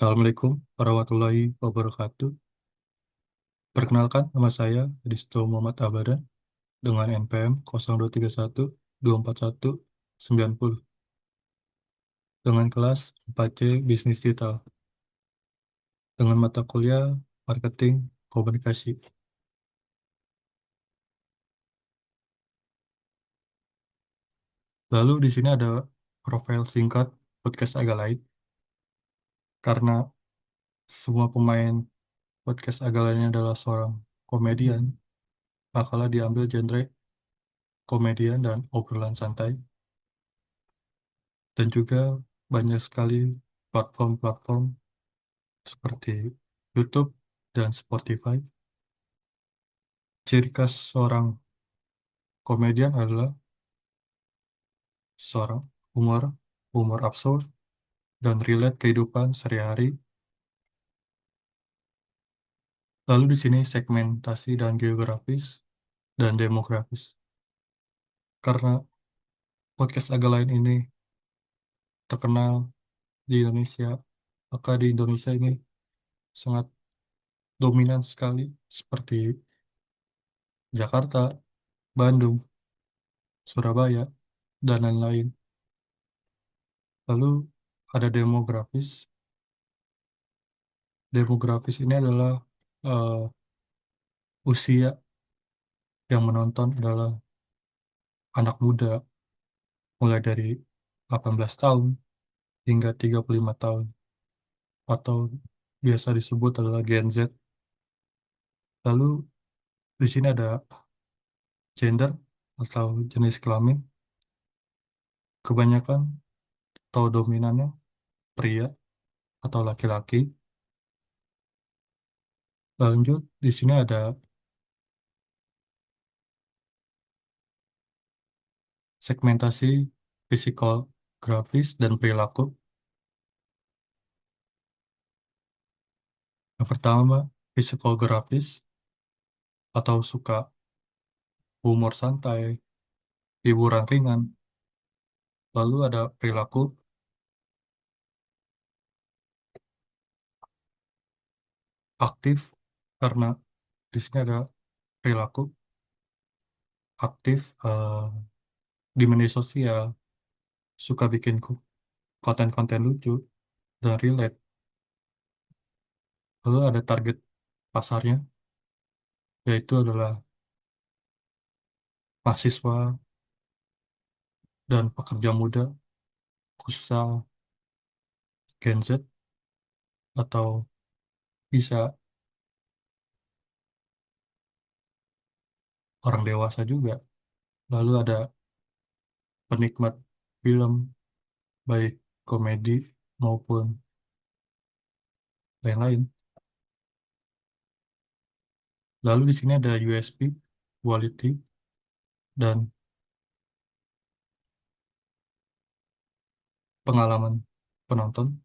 Assalamualaikum warahmatullahi wabarakatuh. Perkenalkan, nama saya Disto Muhammad Abadan dengan NPM 0231 241 90 dengan kelas 4C Bisnis Digital dengan mata kuliah Marketing Komunikasi. Lalu di sini ada profil singkat podcast agak lain karena semua pemain podcast agak lainnya adalah seorang komedian, makalah diambil genre komedian dan obrolan santai. Dan juga banyak sekali platform-platform seperti YouTube dan Spotify. Ciri khas seorang komedian adalah seorang humor, humor absurd, dan relate kehidupan sehari-hari. Lalu di sini segmentasi dan geografis dan demografis. Karena podcast agak lain ini terkenal di Indonesia, maka di Indonesia ini sangat dominan sekali seperti Jakarta, Bandung, Surabaya, dan lain-lain. Lalu ada demografis. Demografis ini adalah eh, usia yang menonton adalah anak muda mulai dari 18 tahun hingga 35 tahun atau biasa disebut adalah Gen Z. Lalu di sini ada gender atau jenis kelamin. Kebanyakan atau dominannya pria atau laki-laki. Lanjut di sini ada segmentasi psikografis dan perilaku. Yang pertama, psikografis atau suka humor santai, hiburan ringan. Lalu ada perilaku aktif karena di sini ada perilaku aktif di media sosial, suka bikin konten-konten lucu dan relate. Lalu ada target pasarnya, yaitu adalah mahasiswa dan pekerja muda, khususnya Gen Z, atau bisa orang dewasa juga. Lalu ada penikmat film, baik komedi maupun lain-lain. Lalu di sini ada USP, quality, dan pengalaman penonton.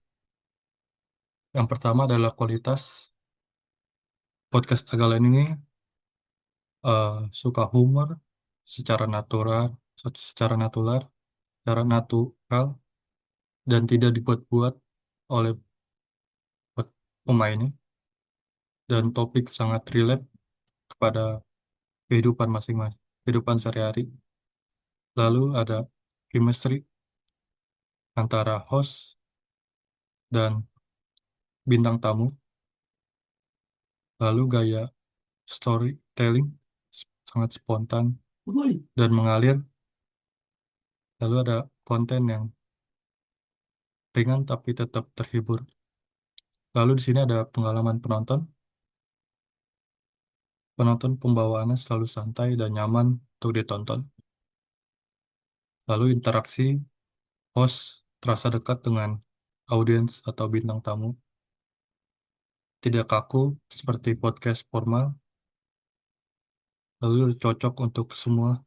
Yang pertama adalah kualitas podcast Agalen ini eh, suka humor secara natural, secara natural, secara natural dan tidak dibuat-buat oleh pemainnya dan topik sangat relate kepada kehidupan masing-masing, kehidupan sehari-hari. Lalu ada chemistry antara host dan bintang tamu. Lalu gaya storytelling sangat spontan dan mengalir. Lalu ada konten yang ringan tapi tetap terhibur. Lalu di sini ada pengalaman penonton. Penonton pembawaannya selalu santai dan nyaman untuk ditonton. Lalu interaksi host terasa dekat dengan audiens atau bintang tamu. Tidak kaku seperti podcast formal. Lalu cocok untuk semua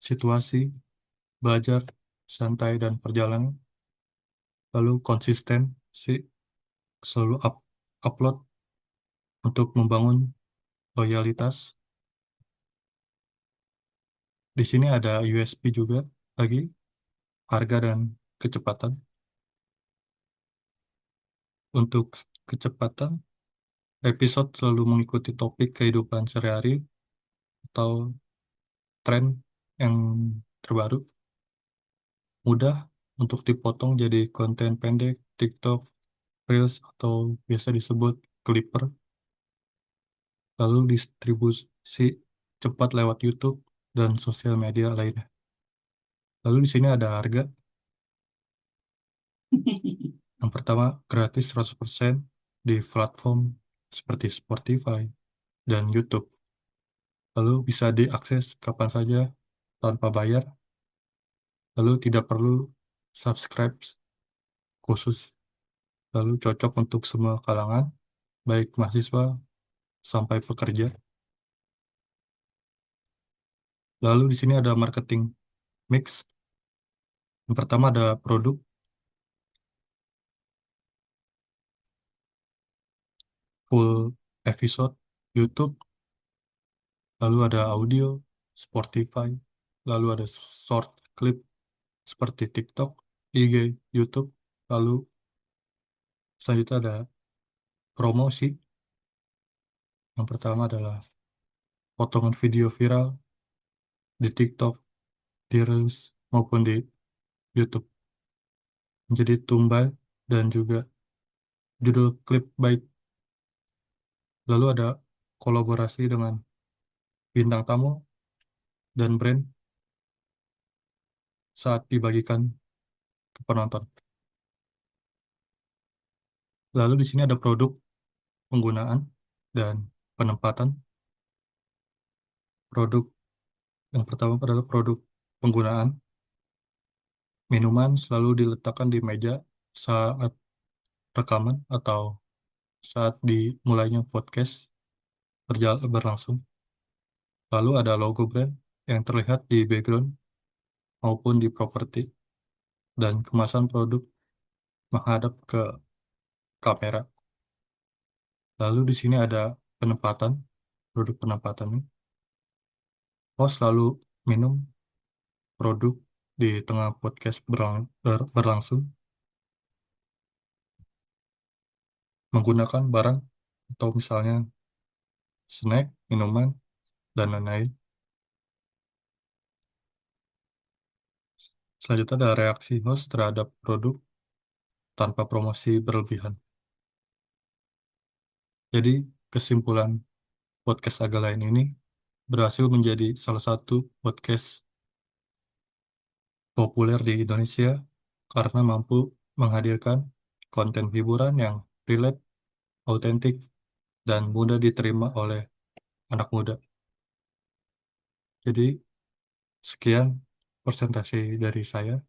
situasi, belajar, santai, dan perjalanan. Lalu konsisten sih selalu upload untuk membangun loyalitas. Di sini ada USP juga lagi, harga dan kecepatan. Untuk kecepatan, episode selalu mengikuti topik kehidupan sehari-hari atau tren yang terbaru. Mudah untuk dipotong jadi konten pendek, TikTok, Reels, atau biasa disebut Clipper. Lalu distribusi cepat lewat YouTube dan sosial media lainnya. Lalu di sini ada harga. Yang pertama, gratis 100% di platform seperti Spotify dan YouTube. Lalu bisa diakses kapan saja tanpa bayar. Lalu tidak perlu subscribe khusus. Lalu cocok untuk semua kalangan, baik mahasiswa sampai pekerja. Lalu di sini ada marketing mix. Yang pertama ada produk, full episode YouTube, lalu ada audio, Spotify, lalu ada short clip seperti TikTok, IG, YouTube, lalu selanjutnya ada promosi. Yang pertama adalah potongan video viral di TikTok, di Reels, maupun di YouTube. Menjadi tumbal dan juga judul klip baik. Lalu ada kolaborasi dengan bintang tamu dan brand saat dibagikan ke penonton. Lalu di sini ada produk penggunaan dan penempatan. Produk yang pertama adalah produk penggunaan. Minuman selalu diletakkan di meja saat rekaman atau saat dimulainya podcast berlangsung. Lalu ada logo brand yang terlihat di background maupun di properti dan kemasan produk menghadap ke kamera. Lalu di sini ada penempatan, produk penempatannya. Host selalu minum produk di tengah podcast berlangsung, menggunakan barang atau misalnya snack, minuman, dan lain-lain. Selanjutnya ada reaksi host terhadap produk tanpa promosi berlebihan. Jadi kesimpulan podcast agak lain ini berhasil menjadi salah satu podcast populer di Indonesia karena mampu menghadirkan konten hiburan yang relate, autentik, dan mudah diterima oleh anak muda. Jadi, sekian presentasi dari saya.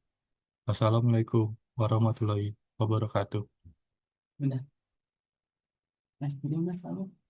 Wassalamualaikum warahmatullahi wabarakatuh. Udah, nah, jadi mas kamu.